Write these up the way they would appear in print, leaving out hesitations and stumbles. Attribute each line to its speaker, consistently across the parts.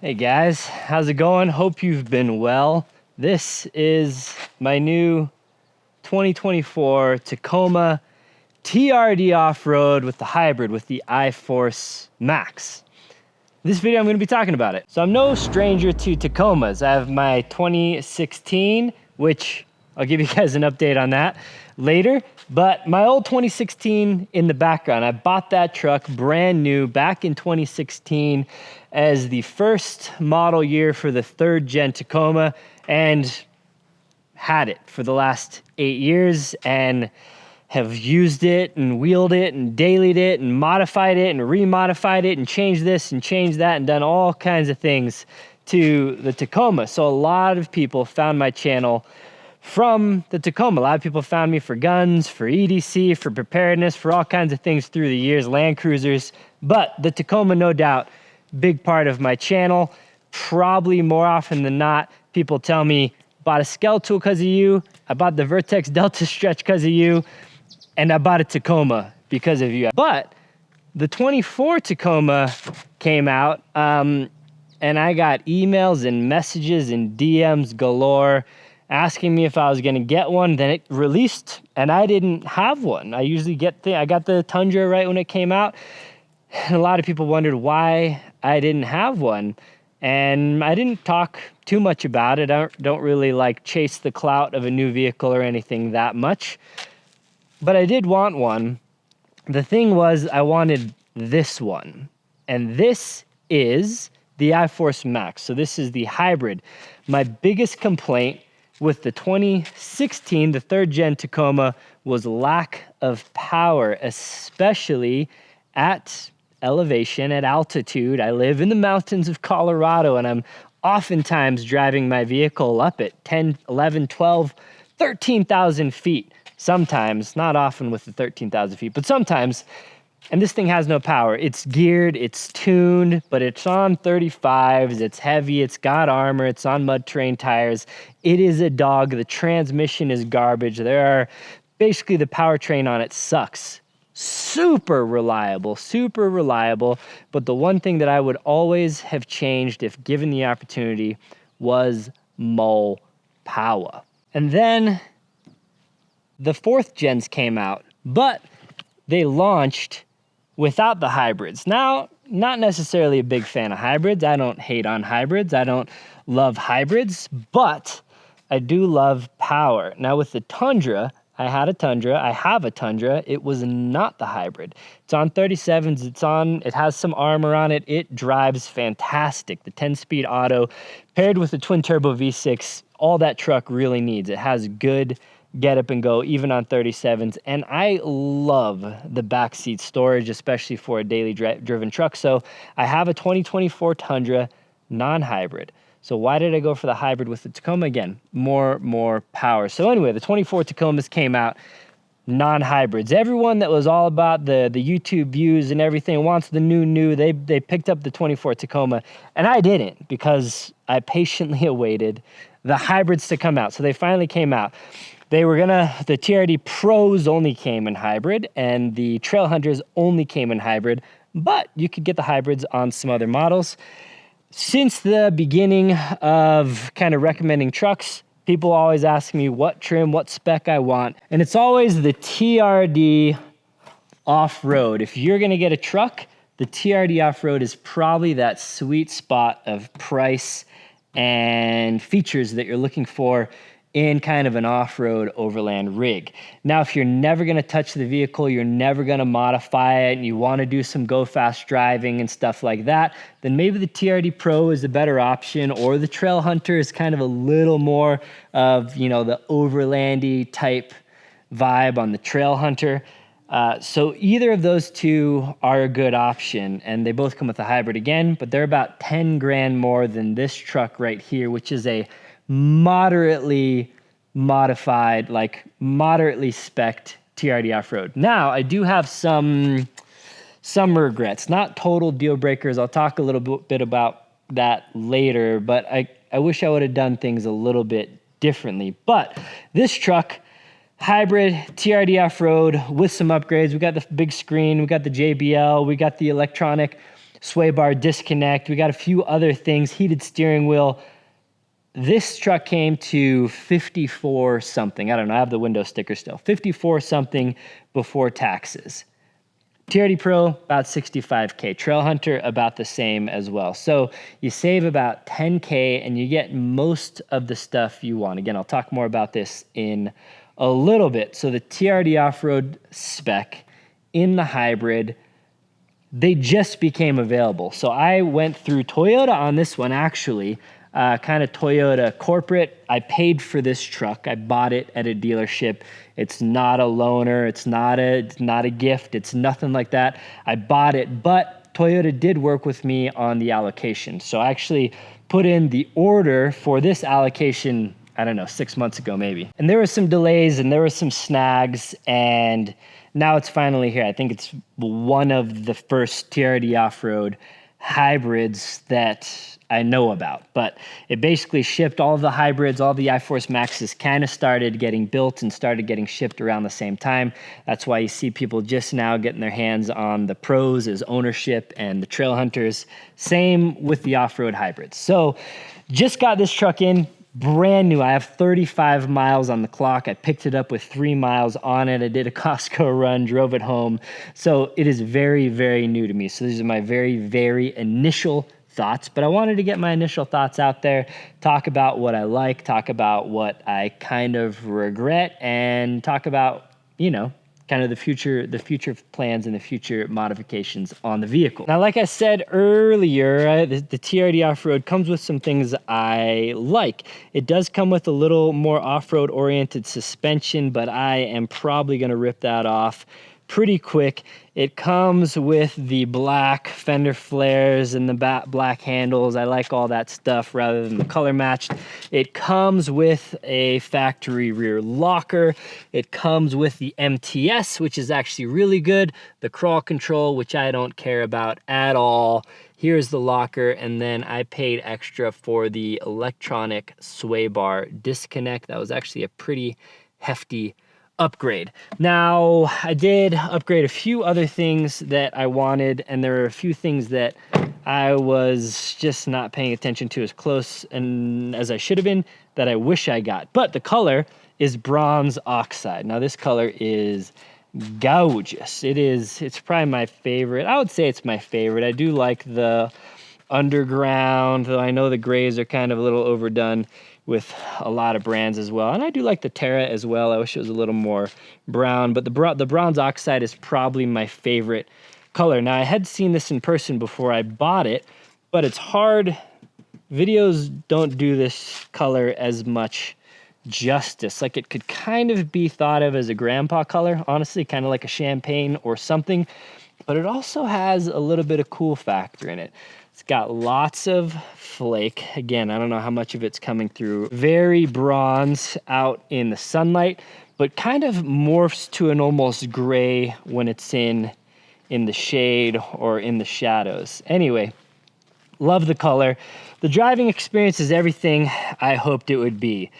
Speaker 1: Hey guys, how's it going? Hope you've been well. This is my new 2024 Tacoma TRD Off-Road with the hybrid with the iForceMax. This video I'm going to be talking about it. So I'm no stranger to Tacomas. I have my 2016, which I'll give you guys an update on that later. But my old 2016 in the background, I bought that truck brand new back in 2016 as the first model year for the 3rd gen Tacoma, and had it for the last 8 years and have used it and wheeled it and dailied it and modified it and remodified it and changed this and changed that and done all kinds of things to the Tacoma. So a lot of people found my channel from the Tacoma. A lot of people found me for guns, for EDC, for preparedness, for all kinds of things through the years, Land Cruisers. But the Tacoma, no doubt, big part of my channel. Probably more often than not, people tell me, bought a Skeletal because of you, I bought the Vertex Delta Stretch because of you, and I bought a Tacoma because of you. But the 24 Tacoma came out, and I got emails and messages and DMs galore asking me if I was gonna get one. Then it released and I didn't have one. I usually I got the Tundra right when it came out. And a lot of people wondered why I didn't have one. And I didn't talk too much about it. I don't really like chase the clout of a new vehicle or anything that much. But I did want one. The thing was, I wanted this one. And this is the iForceMax. So this is the hybrid. My biggest complaint with the 2016, the 3rd gen Tacoma, was lack of power, especially at elevation, at altitude. I live in the mountains of Colorado, and I'm oftentimes driving my vehicle up at 10, 11, 12, 13,000 feet. Sometimes, not often with the 13,000 feet, but sometimes. And this thing has no power. It's geared, it's tuned, but it's on 35s, it's heavy, it's got armor, it's on mud terrain tires. It is a dog. The transmission is garbage. Basically the powertrain on it sucks. Super reliable, but the one thing that I would always have changed if given the opportunity was more power. And then the 4th gens came out, but they launched without the hybrids. Now, not necessarily a big fan of hybrids. I don't hate on hybrids. I don't love hybrids, but I do love power. Now with the Tundra, I have a Tundra. It was not the hybrid. It's on 37s. It has some armor on it. It drives fantastic. The 10-speed auto paired with the twin turbo V6, all that truck really needs. It has good get up and go, even on 37s. And I love the backseat storage, especially for a daily driven truck. So I have a 2024 non-hybrid. So why did I go for the hybrid with the Tacoma? Again, more power. So anyway, the 24 Tacomas came out, non-hybrids. Everyone that was all about the YouTube views and everything wants the new. They picked up the 24 Tacoma, and I didn't, because I patiently awaited the hybrids to come out. So they finally came out. The TRD Pros only came in hybrid, and the Trail Hunters only came in hybrid, but you could get the hybrids on some other models. Since the beginning of kind of recommending trucks, people always ask me what trim, what spec I want, and it's always the TRD Off-Road. If you're gonna get a truck, the TRD Off-Road is probably that sweet spot of price and features that you're looking for in kind of an off-road overland rig. Now, if you're never gonna touch the vehicle, you're never gonna modify it, and you wanna do some go-fast driving and stuff like that, then maybe the TRD Pro is the better option, or the Trail Hunter is kind of a little more of, the overlandy type vibe on the Trail Hunter. So either of those two are a good option, and they both come with a hybrid again, but they're about 10 grand more than this truck right here, which is a moderately modified, like moderately spec'd TRD Off-Road. Now, I do have some regrets, not total deal breakers. I'll talk a little bit about that later, but I wish I would have done things a little bit differently. But this truck, hybrid TRD Off-Road with some upgrades. We got the big screen, we got the JBL, we got the electronic sway bar disconnect. We got a few other things, heated steering wheel. This truck came to 54 something. I don't know, I have the window sticker still. 54 something before taxes. TRD Pro, about 65K. Trail Hunter, about the same as well. So you save about 10K and you get most of the stuff you want. Again, I'll talk more about this in a little bit. So the TRD Off-Road Spec in the hybrid, they just became available. So I went through Toyota on this one, actually, kind of Toyota corporate. I paid for this truck. I bought it at a dealership. It's not a loaner. It's not a gift. It's nothing like that. I bought it, but Toyota did work with me on the allocation. So I actually put in the order for this allocation, I don't know, 6 months ago maybe. And there were some delays and there were some snags, and now it's finally here. I think it's one of the first TRD off-road hybrids that I know about, but it basically shipped. All of the hybrids, all the iForceMaxes kind of started getting built and started getting shipped around the same time. That's why you see people just now getting their hands on the Pros as ownership and the Trail Hunters. Same with the off-road hybrids. So just got this truck in, brand new. I have 35 miles on the clock. I picked it up with 3 miles on it. I did a Costco run, drove it home. So it is very, very new to me. So these are my very, very initial thoughts, but I wanted to get my initial thoughts out there, talk about what I like, talk about what I kind of regret, and talk about, you know, kind of the future plans and the future modifications on the vehicle. Now, like I said earlier, the TRD Off-Road comes with some things I like. It does come with a little more off-road oriented suspension, but I am probably going to rip that off pretty quick. It comes with the black fender flares and the black handles. I like all that stuff rather than the color matched. It comes with a factory rear locker. It comes with the MTS, which is actually really good. The crawl control, which I don't care about at all. Here's the locker, and then I paid extra for the electronic sway bar disconnect. That was actually a pretty hefty upgrade. Now, I did upgrade a few other things that I wanted, and there are a few things that I was just not paying attention to as close and as I should have been that I wish I got. But the color is Bronze Oxide. Now, this color is gorgeous. It's probably my favorite. I would say it's my favorite. I do like the underground, though I know the grays are kind of a little overdone with a lot of brands as well. And I do like the Terra as well. I wish it was a little more brown, but the Bronze Oxide is probably my favorite color. Now, I had seen this in person before I bought it, but it's hard. Videos don't do this color as much justice. Like, it could kind of be thought of as a grandpa color, honestly, kind of like a champagne or something, but it also has a little bit of cool factor in it. It's got lots of flake. Again, I don't know how much of it's coming through. Very bronze out in the sunlight, but kind of morphs to an almost gray when it's in the shade or in the shadows. Anyway, love the color. The driving experience is everything I hoped it would be.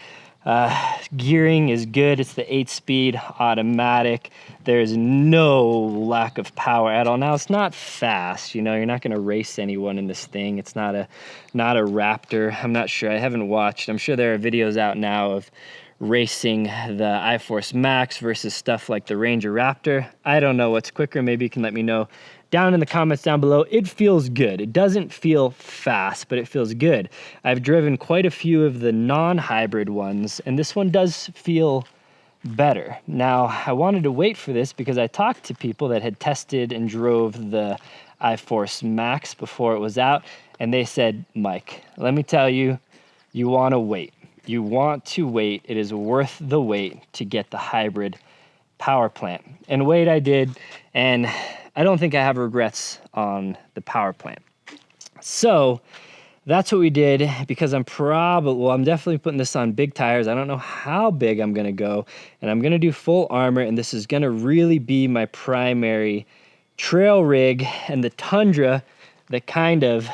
Speaker 1: Gearing is good. It's the 8-speed automatic. There's no lack of power at all. Now, it's not fast, you know, you're not going to race anyone in this thing. It's not a Raptor. I'm not sure. I haven't watched. I'm sure there are videos out now of racing the iForceMax versus stuff like the Ranger Raptor. I don't know what's quicker. Maybe you can let me know down in the comments down below. It feels good. It doesn't feel fast, but it feels good. I've driven quite a few of the non-hybrid ones, and this one does feel better. Now, I wanted to wait for this because I talked to people that had tested and drove the iForceMax before it was out, and they said, Mike, let me tell you, you want to wait. You want to wait. It is worth the wait to get the hybrid power plant. And wait, I did, and I don't think I have regrets on the power plant. So that's what we did, because I'm definitely putting this on big tires. I don't know how big I'm going to go, and I'm going to do full armor, and this is going to really be my primary trail rig, and the Tundra that kind of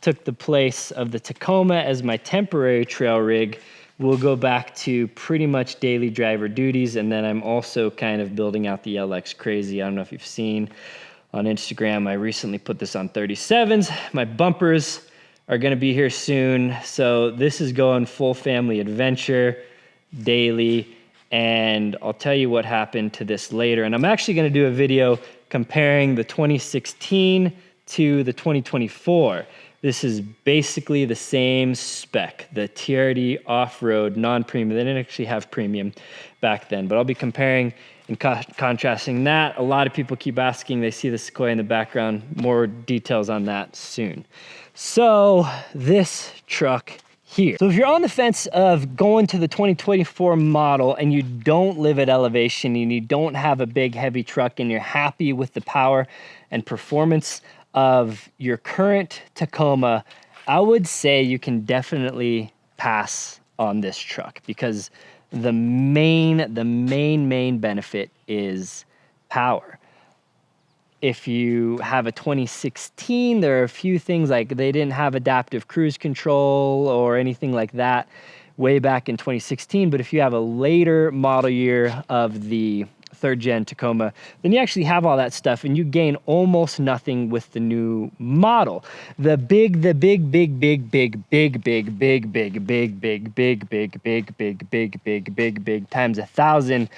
Speaker 1: took the place of the Tacoma as my temporary trail rig will go back to pretty much daily driver duties. And then I'm also kind of building out the LX Crazy. I don't know if you've seen on Instagram. I recently put this on 37s. My bumpers are gonna be here soon. So this is going full family adventure daily. And I'll tell you what happened to this later. And I'm actually gonna do a video comparing the 2016 to the 2024. This is basically the same spec, the TRD Off-Road non-premium. They didn't actually have premium back then, but I'll be comparing and contrasting that. A lot of people keep asking, they see the Sequoia in the background, more details on that soon. So this truck here. So if you're on the fence of going to the 2024 model and you don't live at elevation and you don't have a big heavy truck and you're happy with the power and performance of your current Tacoma, I would say you can definitely pass on this truck, because the main benefit is power. If you have a 2016, there are a few things like they didn't have adaptive cruise control or anything like that way back in 2016. But if you have a later model year of the 3rd gen Tacoma, then you actually have all that stuff and you gain almost nothing with the new model. The big times 1,000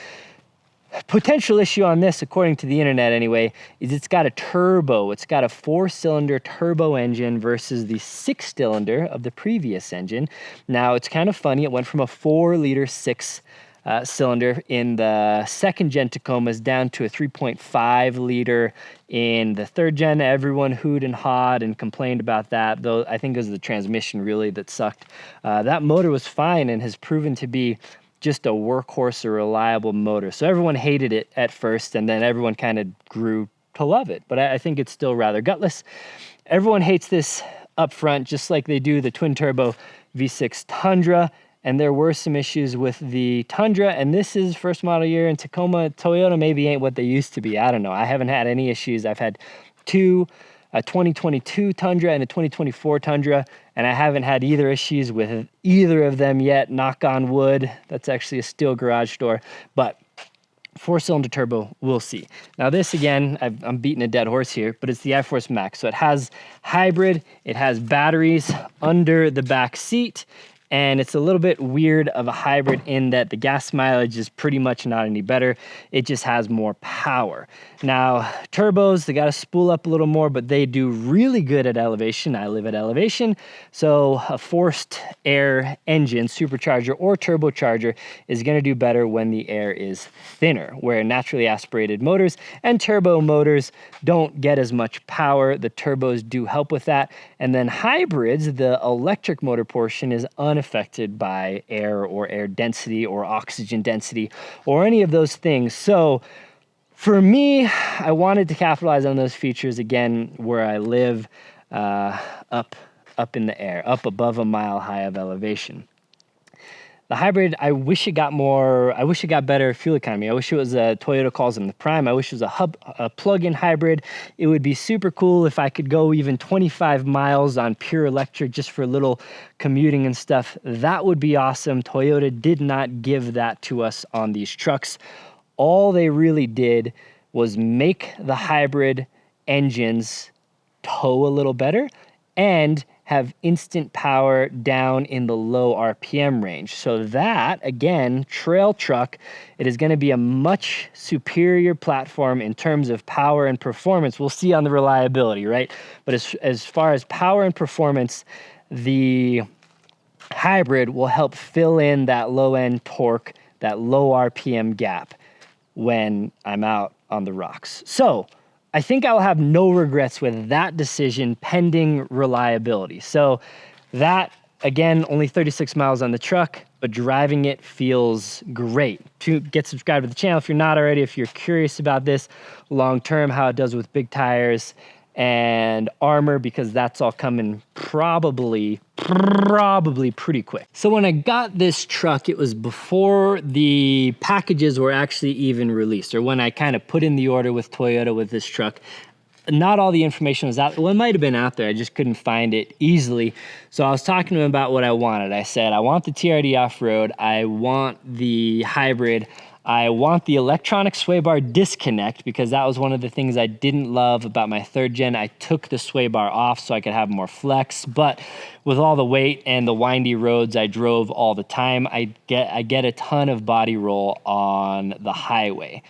Speaker 1: potential issue on this, according to the internet anyway, is it's got a turbo. It's got a 4-cylinder turbo engine versus the 6-cylinder of the previous engine. Now it's kind of funny, it went from a 4-liter 6-cylinder in the 2nd gen Tacomas down to a 3.5-liter in the 3rd gen. Everyone hooed and hawed and complained about that, though I think it was the transmission really that sucked. That motor was fine and has proven to be just a workhorse, a reliable motor. So everyone hated it at first, and then everyone kind of grew to love it. But I think it's still rather gutless. Everyone hates this up front, just like they do the twin-turbo V6 Tundra. And there were some issues with the Tundra, and this is first model year in Tacoma. Toyota maybe ain't what they used to be. I don't know. I haven't had any issues. I've had two, a 2022 Tundra and a 2024 Tundra, and I haven't had either issues with either of them yet, knock on wood. That's actually a steel garage door, but 4-cylinder turbo, we'll see. Now this, again, I'm beating a dead horse here, but it's the iForceMax. So it has hybrid, it has batteries under the back seat, and it's a little bit weird of a hybrid in that the gas mileage is pretty much not any better. It just has more power. Now, turbos, they got to spool up a little more, but they do really good at elevation. I live at elevation, so a forced air engine, supercharger or turbocharger, is going to do better when the air is thinner, where naturally aspirated motors and turbo motors don't get as much power. The turbos do help with that. And then hybrids, the electric motor portion, is unaffected by air or air density or oxygen density or any of those things. So for me, I wanted to capitalize on those features again where I live, up in the air, up above a mile high of elevation. The hybrid, I wish it got better fuel economy. I wish it was Toyota calls them the Prime. I wish it was a plug-in hybrid. It would be super cool if I could go even 25 miles on pure electric just for a little commuting and stuff. That would be awesome. Toyota did not give that to us on these trucks. All they really did was make the hybrid engines tow a little better and have instant power down in the low RPM range. So that, again, trail truck, it is going to be a much superior platform in terms of power and performance. We'll see on the reliability, right? But as far as power and performance, the hybrid will help fill in that low-end torque, that low RPM gap when I'm out on the rocks. So I think I'll have no regrets with that decision pending reliability. So that, again, only 36 miles on the truck, but driving it feels great. To get subscribed to the channel if you're not already, if you're curious about this long term, how it does with big tires and armor, because that's all coming probably pretty quick. So when I got this truck, it was before the packages were actually even released, or when I kind of put in the order with Toyota with this truck. not all the information was out. Well, it might have been out there. I just couldn't find it easily. So I was talking to him about what I wanted. I said, I want the TRD Off-Road. I want the hybrid. I want the electronic sway bar disconnect, because that was one of the things I didn't love about my 3rd gen. I took the sway bar off so I could have more flex, but with all the weight and the windy roads I drove all the time, I get a ton of body roll on the highway.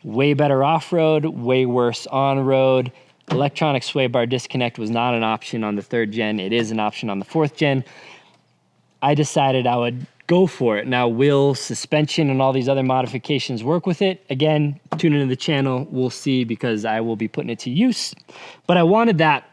Speaker 1: Way better off-road, way worse on-road. Electronic sway bar disconnect was not an option on the 3rd gen. It is an option on the 4th gen. I decided I would go for it. Now, will suspension and all these other modifications work with it? Again, tune into the channel. We'll see, because I will be putting it to use. But I wanted that.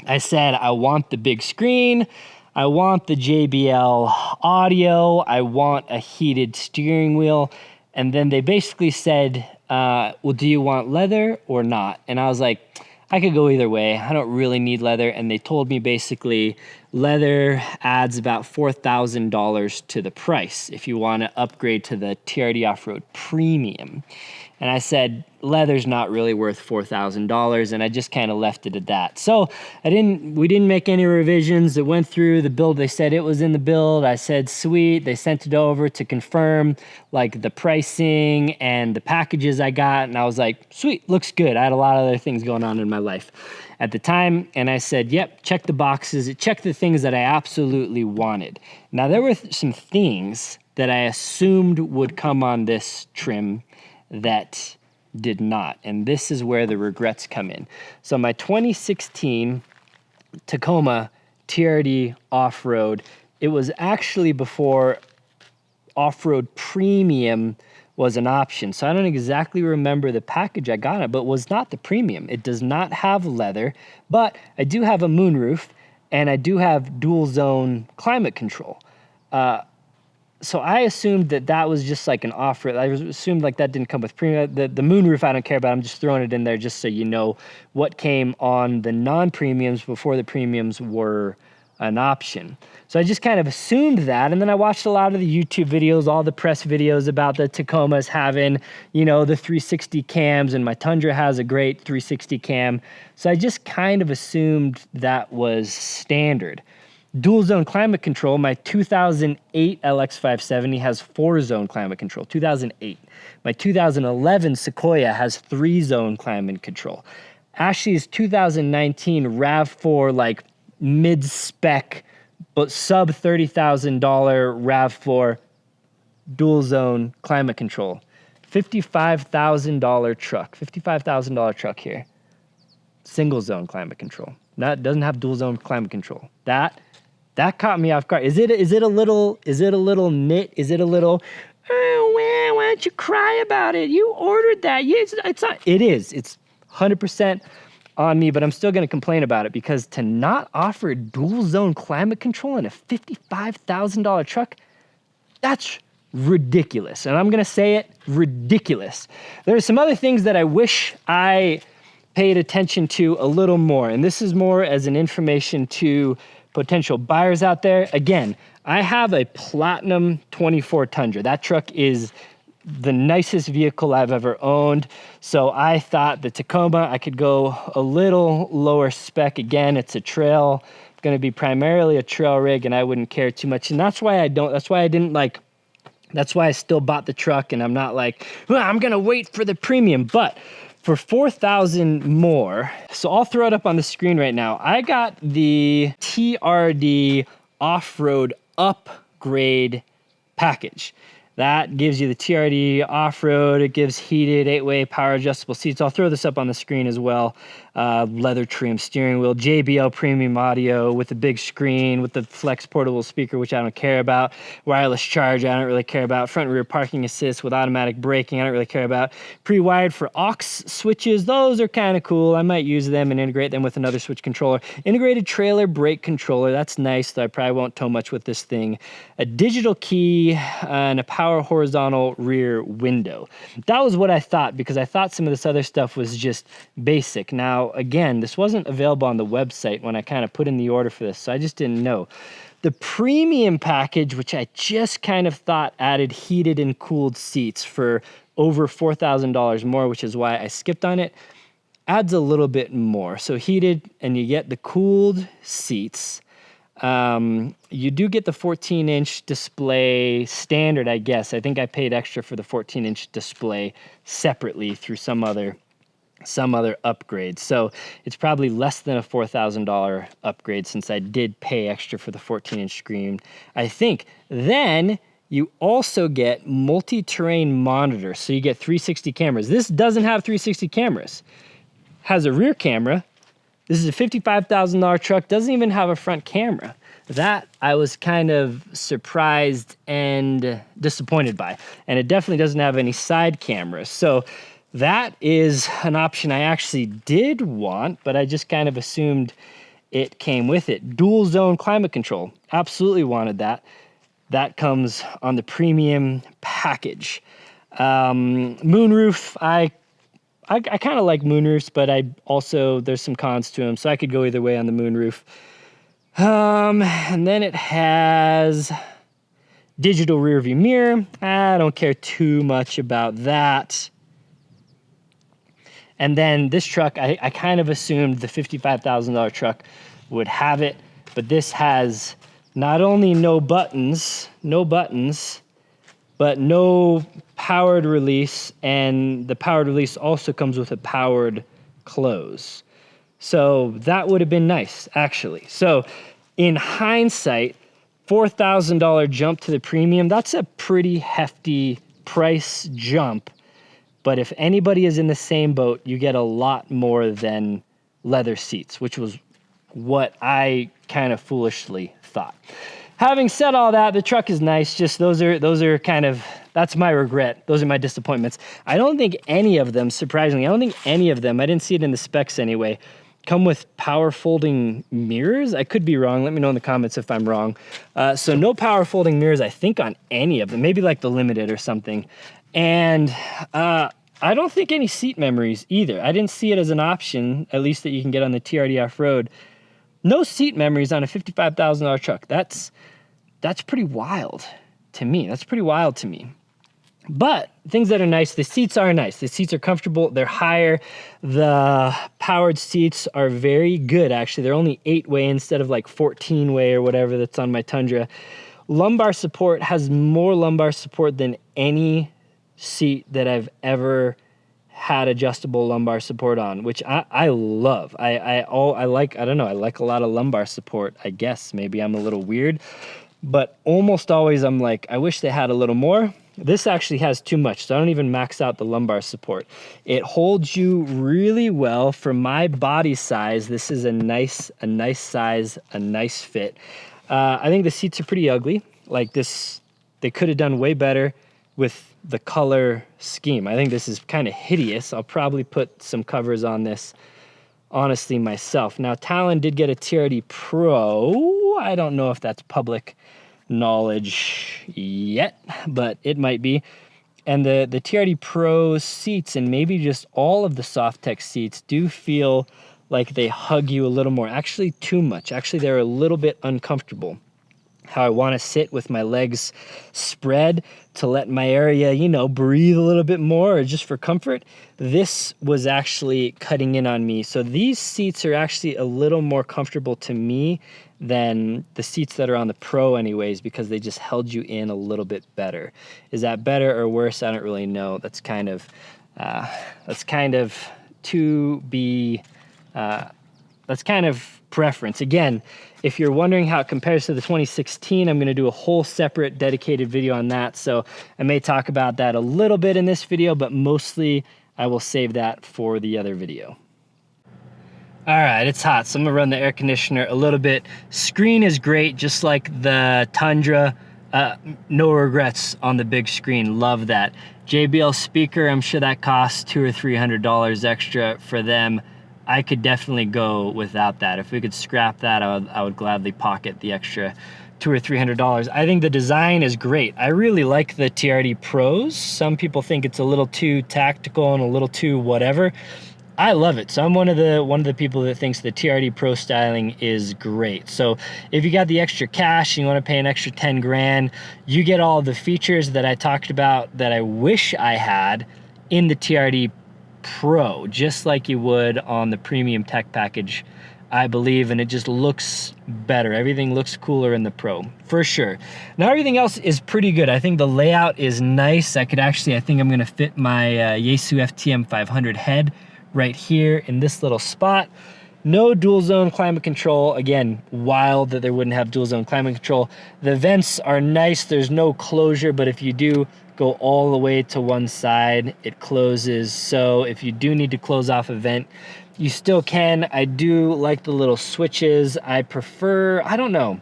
Speaker 1: I said, I want the big screen. I want the JBL audio. I want a heated steering wheel. And then they basically said, well, do you want leather or not? And I was like, I could go either way. I don't really need leather. And they told me basically leather adds about $4,000 to the price if you want to upgrade to the TRD Off-Road Premium. And I said, leather's not really worth $4,000, and I just kind of left it at that. So we didn't make any revisions. It went through the build. They said it was in the build. I said, sweet. They sent it over to confirm like the pricing and the packages I got. And I was like, sweet, looks good. I had a lot of other things going on in my life at the time. And I said, yep, check the boxes. It checked the things that I absolutely wanted. Now, there were some things that I assumed would come on this trim that did not. And this is where the regrets come in. So my 2016 Tacoma TRD Off-Road, it was actually before Off-Road Premium was an option. So I don't exactly remember the package I got it, but it was not the Premium. It does not have leather, but I do have a moonroof, and I do have dual zone climate control. So I assumed that was just like an off-road. I assumed like that didn't come with premium. The moonroof I don't care about. I'm just throwing it in there just so you know what came on the non-premiums before the premiums were an option. So I just kind of assumed that, and then I watched a lot of the YouTube videos, all the press videos about the Tacomas having, you know, the 360 cams, and my Tundra has a great 360 cam. So I just kind of assumed that was standard. Dual zone climate control, my 2008 LX570 has 4-zone climate control, 2008. My 2011 Sequoia has 3-zone climate control. Ashley's 2019 RAV4, like mid-spec, but sub $30,000 RAV4 dual zone climate control. $55,000 truck, $55,000 truck here. Single zone climate control. That doesn't have dual zone climate control. That caught me off guard. Is it a little nit? Is it a little, oh, why don't you cry about it? You ordered that. Yes, it's not. It is. It's 100% on me, but I'm still going to complain about it, because to not offer dual zone climate control in a $55,000 truck, that's ridiculous. And I'm going to say it, ridiculous. There are some other things that I wish I paid attention to a little more, and this is more as an information to potential buyers out there. Again, I have a Platinum 24 Tundra. That truck is the nicest vehicle I've ever owned. So I thought the Tacoma, I could go a little lower spec. Again, it's a trail, going to be primarily a trail rig, and I wouldn't care too much. And that's why that's why I still bought the truck, and I'm not like, well, I'm going to wait for the premium. But for $4,000 more, so I'll throw it up on the screen right now. I got the TRD Off-Road upgrade package. That gives you the TRD Off-Road. It gives heated 8-way power adjustable seats. I'll throw this up on the screen as well. Leather trim steering wheel, JBL premium audio with a big screen, with the flex portable speaker, which I don't care about. Wireless charge, I don't really care about. Front and rear parking assist with automatic braking, I don't really care about. Pre-wired for aux switches, those are kind of cool. I might use them and integrate them with another switch controller. Integrated trailer brake controller, that's nice, though I probably won't tow much with this thing. A digital key and a power horizontal rear window. That was what I thought, because I thought some of this other stuff was just basic. Now, again, this wasn't available on the website when I kind of put in the order for this, so I just didn't know. The premium package, which I just kind of thought added heated and cooled seats for over $4,000 more, which is why I skipped on it. adds a little bit more. So heated, and you get the cooled seats. You do get the 14-inch display standard, I guess. I think I paid extra for the 14-inch display separately through some other upgrade. So it's probably less than a $4,000 upgrade since I did pay extra for the 14-inch screen, I think. Then you also get multi-terrain monitor. So you get 360 cameras. This doesn't have 360 cameras. Has a rear camera. This is a $55,000 truck, doesn't even have a front camera. That I was kind of surprised and disappointed by. And it definitely doesn't have any side cameras. So that is an option I actually did want, but I just kind of assumed it came with it. Dual zone climate control, absolutely wanted that. That comes on the premium package. Moonroof, I kind of like moonroofs, but there's some cons to them, so I could go either way on the moonroof. And then it has digital rear view mirror. I don't care too much about that. And then this truck, I kind of assumed the $55,000 truck would have it, but this has not only no buttons, but no powered release, and the powered release also comes with a powered close. So that would have been nice, actually. So in hindsight, $4,000 jump to the premium, that's a pretty hefty price jump. But if anybody is in the same boat, you get a lot more than leather seats, which was what I kind of foolishly thought. Having said all that, the truck is nice. Just those are kind of, that's my regret. Those are my disappointments. I don't think any of them, surprisingly, I didn't see it in the specs anyway, come with power folding mirrors. I could be wrong. Let me know in the comments if I'm wrong. So no power folding mirrors, I think, on any of them. Maybe like the Limited or something. And I don't think any seat memories either. I didn't see it as an option, at least that you can get on the TRD Off-Road. No seat memories on a $55,000 truck. That's pretty wild to me. But things that are nice, the seats are nice. The seats are comfortable. They're higher. The powered seats are very good, actually. They're only 8-way instead of like 14-way or whatever that's on my Tundra. Lumbar support has more lumbar support than any seat that I've ever had adjustable lumbar support on, which I love. I like a lot of lumbar support, I guess. Maybe I'm a little weird, but almost always I'm like, I wish they had a little more. This actually has too much, so I don't even max out the lumbar support. It holds you really well for my body size. This is a nice size, a nice fit. I think the seats are pretty ugly. Like this, they could have done way better with the color scheme. I think this is kind of hideous. I'll probably put some covers on this, honestly, myself. Now, Talon did get a TRD Pro. I don't know if that's public knowledge yet, but it might be. And the TRD Pro seats, and maybe just all of the Softex seats, do feel like they hug you a little more. Actually, too much. Actually, they're a little bit uncomfortable. How I want to sit with my legs spread to let my area, breathe a little bit more, or just for comfort. This was actually cutting in on me. So these seats are actually a little more comfortable to me than the seats that are on the Pro anyways, because they just held you in a little bit better. Is that better or worse? I don't really know. That's kind of preference. Again, if you're wondering how it compares to the 2016, I'm going to do a whole separate dedicated video on that. So I may talk about that a little bit in this video, but mostly I will save that for the other video. All right, it's hot, so I'm gonna run the air conditioner a little bit. Screen is great, just like the Tundra. No regrets on the big screen, love that. JBL speaker, I'm sure that costs $200 or $300 extra for them. I could definitely go without that. If we could scrap that, I would gladly pocket the extra $200 or $300. I think the design is great. I really like the TRD Pros. Some people think it's a little too tactical and a little too whatever. I love it. So I'm one of the people that thinks the TRD Pro styling is great. So if you got the extra cash and you want to pay an extra 10 grand, you get all the features that I talked about that I wish I had in the TRD Pro, just like you would on the premium tech package, I believe, and it just looks better. Everything looks cooler in the Pro, for sure. Now everything else is pretty good. I think the layout is nice. I think I'm gonna fit my Yaesu FTM 500 head right here in this little spot. No dual zone climate control. Again, wild that they wouldn't have dual zone climate control. The vents are nice. There's no closure, but if you do go all the way to one side, it closes. So if you do need to close off a vent, you still can. I do like the little switches. I prefer, I don't know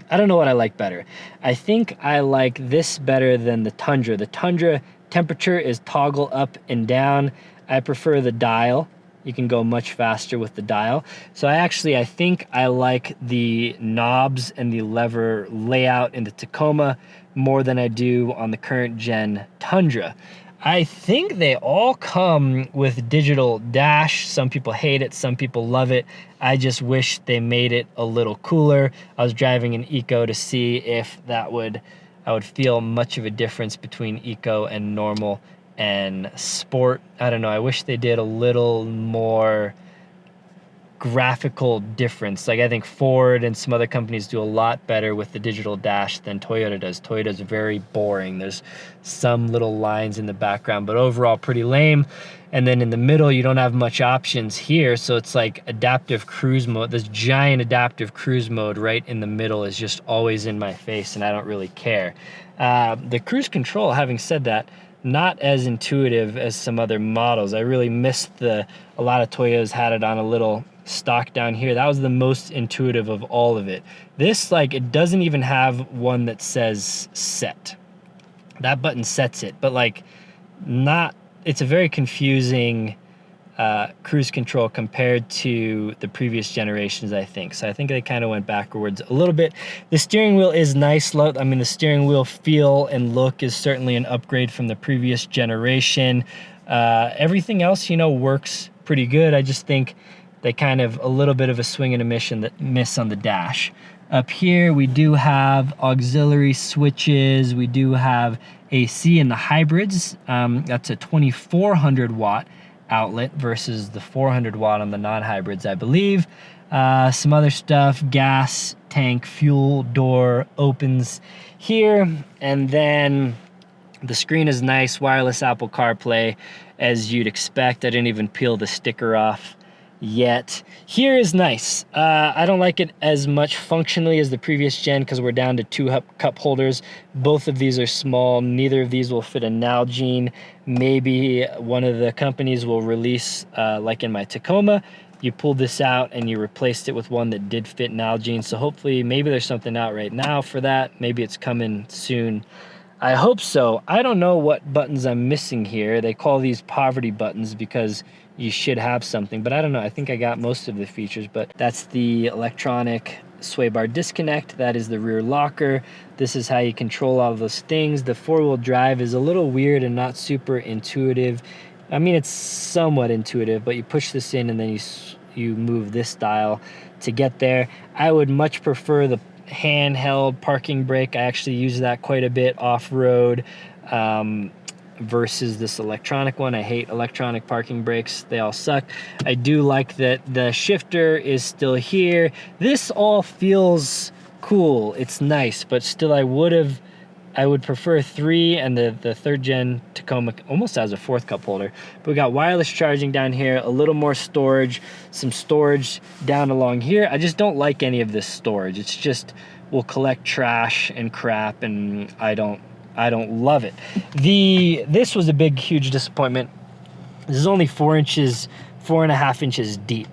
Speaker 1: what I like better. I think I like this better than the Tundra. The Tundra temperature is toggle up and down. I prefer the dial. You can go much faster with the dial. So I think I like the knobs and the lever layout in the Tacoma more than I do on the current gen Tundra. I think they all come with digital dash. Some people hate it, some people love it. I just wish they made it a little cooler. I was driving an Eco to see if I would feel much of a difference between Eco and normal and sport. I don't know, I wish they did a little more graphical difference. Like I think Ford and some other companies do a lot better with the digital dash than Toyota does. Toyota's very boring. There's some little lines in the background, but overall pretty lame. And then in the middle, you don't have much options here. So it's like adaptive cruise mode. This giant adaptive cruise mode right in the middle is just always in my face, and I don't really care. The cruise control, having said that, not as intuitive as some other models. I really missed a lot of Toyotas had it on a little stock down here. That was the most intuitive of all of it. This, like, it doesn't even have one that says set. That button sets it, but like it's a very confusing cruise control compared to the previous generations, I think. So I think they kind of went backwards a little bit. The steering wheel is nice. I mean, the steering wheel feel and look is certainly an upgrade from the previous generation. Everything else, you know, works pretty good. I just think they kind of a little bit of a swing and a miss on the dash. Up here, we do have auxiliary switches. We do have AC in the hybrids. That's a 2400 watt outlet versus the 400 watt on the non-hybrids, I believe. Some other stuff, gas tank, fuel door opens here, and then the screen is nice, wireless Apple CarPlay as you'd expect. I didn't even peel the sticker off yet. Here is nice. I don't like it as much functionally as the previous gen because we're down to 2 cup holders. Both of these are small. Neither of these will fit a Nalgene. Maybe one of the companies will release, like in my Tacoma, you pulled this out and you replaced it with one that did fit Nalgene. So hopefully, maybe there's something out right now for that. Maybe it's coming soon. I hope so. I don't know what buttons I'm missing here. They call these poverty buttons because you should have something, but I don't know. I think I got most of the features, but that's the electronic sway bar disconnect. That is the rear locker. This is how you control all of those things. The 4-wheel drive is a little weird and not super intuitive. I mean, it's somewhat intuitive, but you push this in and then you move this dial to get there. I would much prefer the handheld parking brake. I actually use that quite a bit off-road versus this electronic one. I hate electronic parking brakes. They all suck. I do like that the shifter is still here. This all feels cool. It's nice, but still I would prefer 3, and the 3rd gen Tacoma almost has a 4th cup holder. But we got wireless charging down here, a little more storage, some storage down along here. I just don't like any of this storage. It's just, we'll collect trash and crap, and I don't love it. This was a big, huge disappointment. This is only 4.5 inches deep.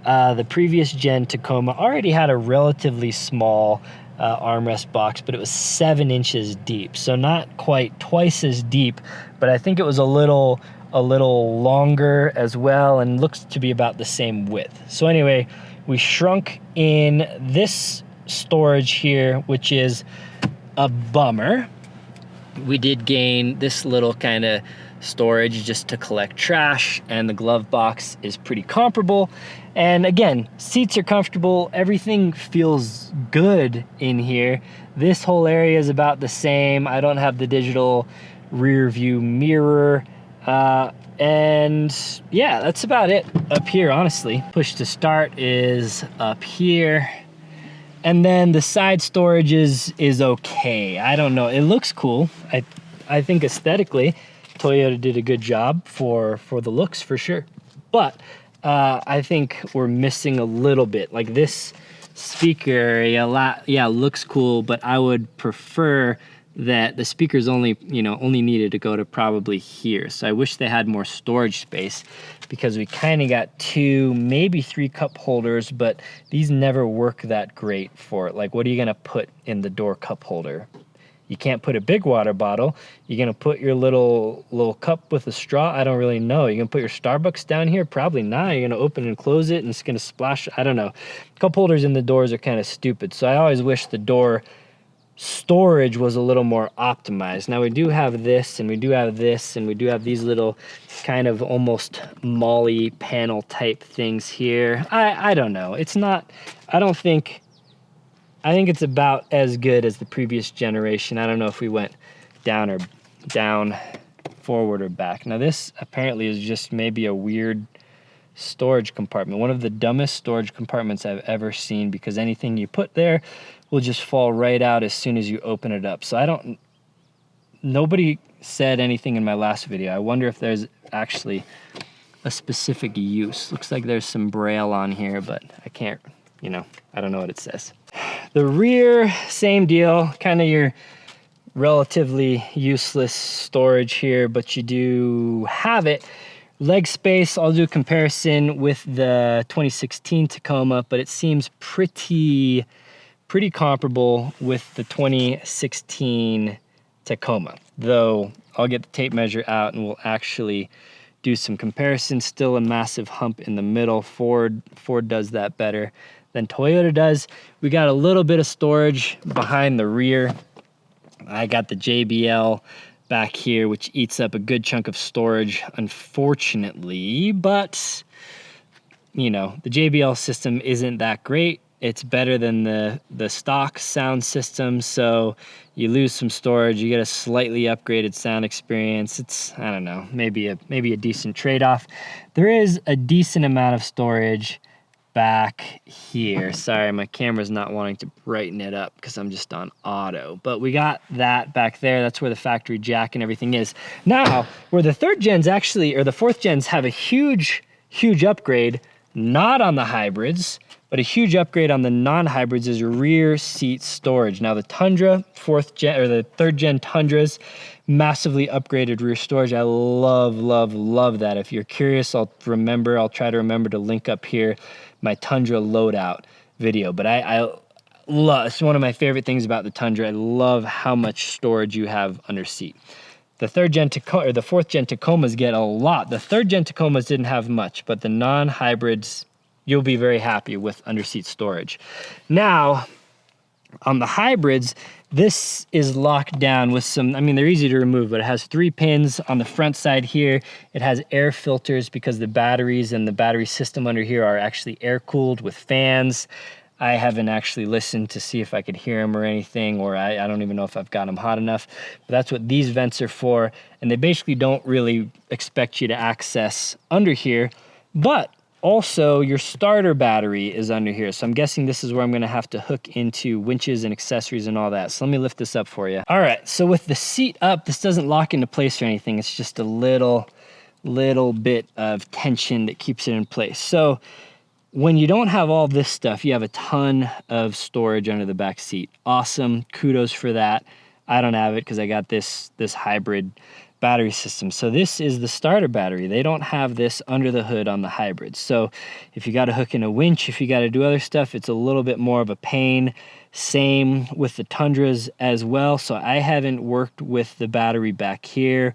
Speaker 1: The previous gen Tacoma already had a relatively small armrest box, but it was 7 inches deep. So not quite twice as deep, but I think it was a little longer as well, and looks to be about the same width. So anyway, we shrunk in this storage here, which is a bummer. We did gain this little kind of storage just to collect trash, and the glove box is pretty comparable. And again, seats are comfortable. Everything feels good in here. This whole area is about the same. I don't have the digital rear view mirror. And yeah, that's about it up here, honestly. Push to start is up here. And then the side storage is okay. I don't know, it looks cool. I think aesthetically, Toyota did a good job for the looks for sure. But I think we're missing a little bit. Like this speaker area, yeah, looks cool, but I would prefer that the speakers only needed to go to probably here. So I wish they had more storage space, because we kind of got 2, maybe 3 cup holders, but these never work that great for it. Like, what are you gonna put in the door cup holder? You can't put a big water bottle. You're gonna put your little cup with a straw? I don't really know. You're gonna put your Starbucks down here? Probably not. You're gonna open and close it and it's gonna splash. I don't know. Cup holders in the doors are kind of stupid. So I always wish the door storage was a little more optimized. Now we do have this, and we do have this, and we do have these little kind of almost molly panel type things here. I don't know. It's not, I think it's about as good as the previous generation. I don't know if we went down, forward, or back. Now this apparently is just maybe a weird storage compartment. One of the dumbest storage compartments I've ever seen, because anything you put there will just fall right out as soon as you open it up. So nobody said anything in my last video. I wonder if there's actually a specific use. Looks like there's some braille on here, but I can't, I don't know what it says. The rear, same deal, kind of your relatively useless storage here, but you do have it. Leg space, I'll do a comparison with the 2016 Tacoma, but it seems pretty comparable with the 2016 Tacoma, though I'll get the tape measure out and we'll actually do some comparison. Still a massive hump in the middle. Ford does that better than Toyota does. We got a little bit of storage behind the rear. I got the JBL back here, which eats up a good chunk of storage, unfortunately, but the JBL system isn't that great. It's better than the stock sound system, so you lose some storage, you get a slightly upgraded sound experience. It's, I don't know, maybe a decent trade-off. There is a decent amount of storage back here. Sorry, my camera's not wanting to brighten it up because I'm just on auto, but we got that back there. That's where the factory jack and everything is. Now, where the third gens actually, or the fourth gens, have a huge upgrade, not on the hybrids, but a huge upgrade on the non-hybrids, is rear seat storage. Now the Tundra, the third gen Tundras, massively upgraded rear storage. I love that. If you're curious, I'll try to remember to link up here my Tundra loadout video. But I love, it's one of my favorite things about the Tundra. I love how much storage you have under seat. The third gen Tacoma, or the fourth gen Tacomas get a lot. The third gen Tacomas didn't have much, but the non-hybrids, you'll be very happy with under-seat storage. Now, on the hybrids, this is locked down with some, they're easy to remove, but it has 3 pins on the front side here. It has air filters because the batteries and the battery system under here are actually air-cooled with fans. I haven't actually listened to see if I could hear them or anything, or I don't even know if I've got them hot enough. But that's what these vents are for, and they basically don't really expect you to access under here. But also, your starter battery is under here. So I'm guessing this is where I'm gonna have to hook into winches and accessories and all that. So let me lift this up for you. All right, so with the seat up, this doesn't lock into place or anything. It's just a little bit of tension that keeps it in place. So when you don't have all this stuff, you have a ton of storage under the back seat. Awesome, kudos for that. I don't have it because I got this hybrid battery system. So this is the starter battery. They don't have this under the hood on the hybrids. So if you got to hook in a winch, if you got to do other stuff, it's a little bit more of a pain. Same with the Tundras as well. So I haven't worked with the battery back here.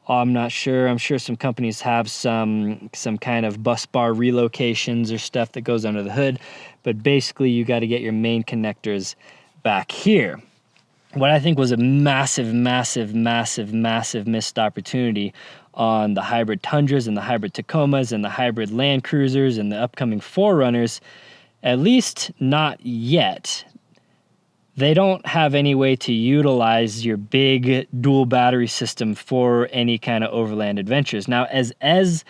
Speaker 1: I'm not sure. I'm sure some companies have some kind of bus bar relocations or stuff that goes under the hood, but basically you got to get your main connectors back here. What I think was a massive missed opportunity on the hybrid Tundras and the hybrid Tacomas and the hybrid Land Cruisers and the upcoming 4Runners, at least not yet. they don't have any way to utilize your big dual battery system for any kind of overland adventures. Now, as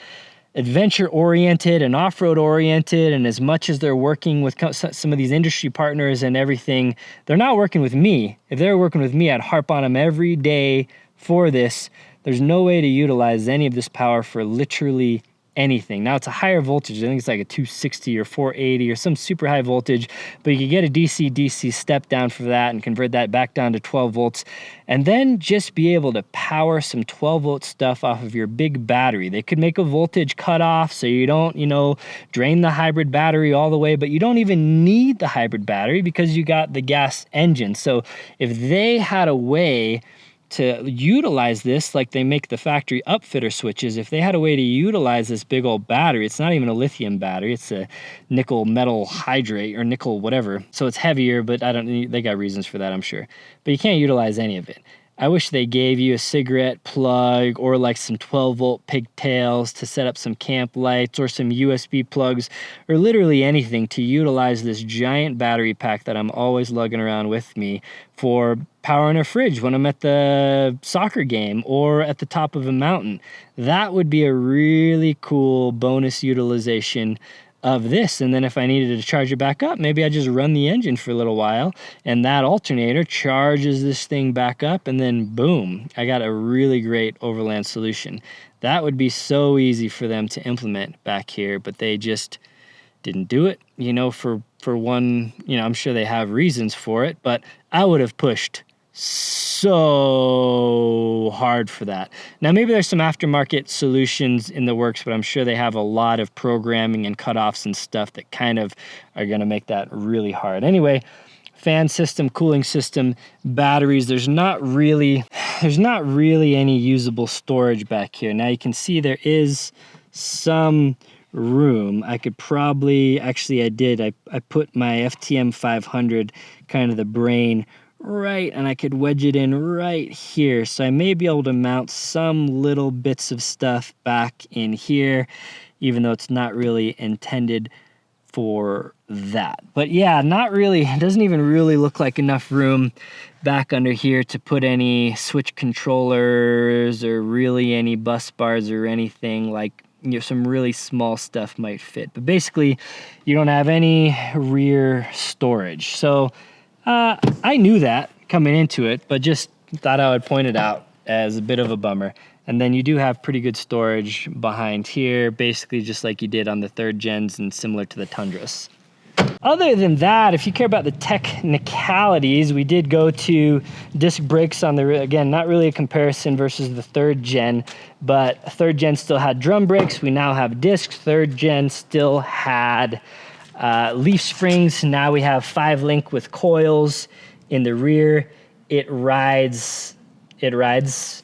Speaker 1: adventure oriented and off-road oriented, and as much as they're working with some of these industry partners and everything, they're not working with me. If they were working with me, I'd harp on them every day for this. There's no way to utilize any of this power for literally anything. Now, it's a higher voltage. I think it's like a 260 or 480 or some super high voltage, but you can get a DC-DC step down for that and convert that back down to 12 volts, and then just be able to power some 12 volt stuff off of your big battery. They could make a voltage cutoff so you don't, you know, drain the hybrid battery all the way, but you don't even need the hybrid battery because you got the gas engine. So if they had a way to utilize this, like they make the factory upfitter switches, if they had a way to utilize this big old battery, it's not even a lithium battery, it's a nickel metal hydrate or nickel whatever. So it's heavier, but they got reasons for that, I'm sure. But you can't utilize any of it. I wish they gave you a cigarette plug or like some 12 volt pigtails to set up some camp lights or some USB plugs or literally anything to utilize this giant battery pack that I'm always lugging around with me for powering a fridge when I'm at the soccer game or at the top of a mountain. That would be a really cool bonus utilization of this. And then if I needed to charge it back up, maybe I just run the engine for a little while and that alternator charges this thing back up, and then boom, I got a really great overland solution. That would be so easy for them to implement back here, but they just didn't do it, you know, for one, you know, I'm sure they have reasons for it, but I would have pushed so hard for that. Now, maybe there's some aftermarket solutions in the works, but I'm sure they have a lot of programming and cutoffs and stuff that kind of are going to make that really hard. Anyway, fan system, cooling system, batteries. There's not really any usable storage back here. Now you can see there is some room. I could probably, actually I did, I put my FTM 500, kind of the brain, right, and I could wedge it in right here. So I may be able to mount some little bits of stuff back in here, even though it's not really intended for that. But yeah, not really, it doesn't even really look like enough room back under here to put any switch controllers or really any bus bars or anything. Like, you know, some really small stuff might fit. But basically, you don't have any rear storage. So I knew that coming into it, but just thought I would point it out as a bit of a bummer. And then you do have pretty good storage behind here, basically just like you did on the third gens and similar to the Tundras. Other than that, if you care about the technicalities, we did go to disc brakes on the, again, not really a comparison versus the third gen, but third gen still had drum brakes. We now have discs. Third gen still had leaf springs. Now we have 5-link with coils in the rear. It rides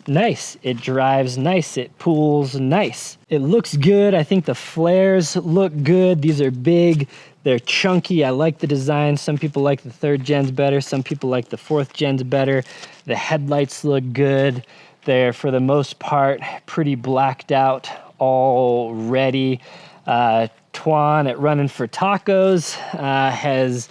Speaker 1: nice. It drives nice. It pulls nice. It looks good. I think the flares look good. These are big. They're chunky. I like the design. Some people like the third gens better. Some people like the fourth gens better. The headlights look good. They're, for the most part, pretty blacked out already. Twan at Running for Tacos has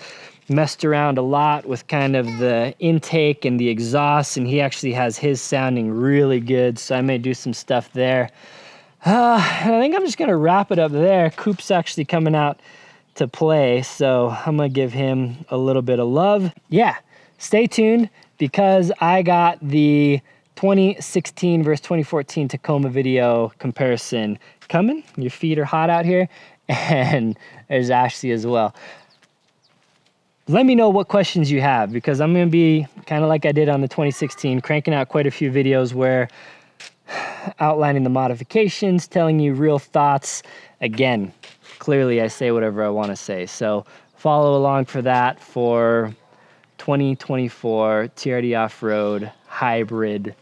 Speaker 1: messed around a lot with kind of the intake and the exhaust, and he actually has his sounding really good, so I may do some stuff there. I think I'm just gonna wrap it up there. Coop's actually coming out to play, so I'm gonna give him a little bit of love. Yeah, stay tuned, because I got the 2016 versus 2014 Tacoma video comparison coming. Your feet are hot out here. And there's Ashley as well. Let me know what questions you have, because I'm going to be kind of like I did on the 2016, cranking out quite a few videos where outlining the modifications, telling you real thoughts. Again, clearly I say whatever I want to say. So follow along for that for 2024 TRD Off-Road hybrid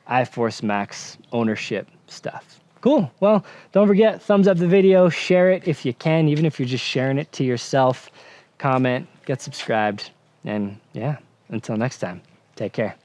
Speaker 1: iForceMax ownership stuff. Cool. Well, don't forget, thumbs up the video, share it if you can, even if you're just sharing it to yourself. Comment, get subscribed, and yeah, until next time, take care.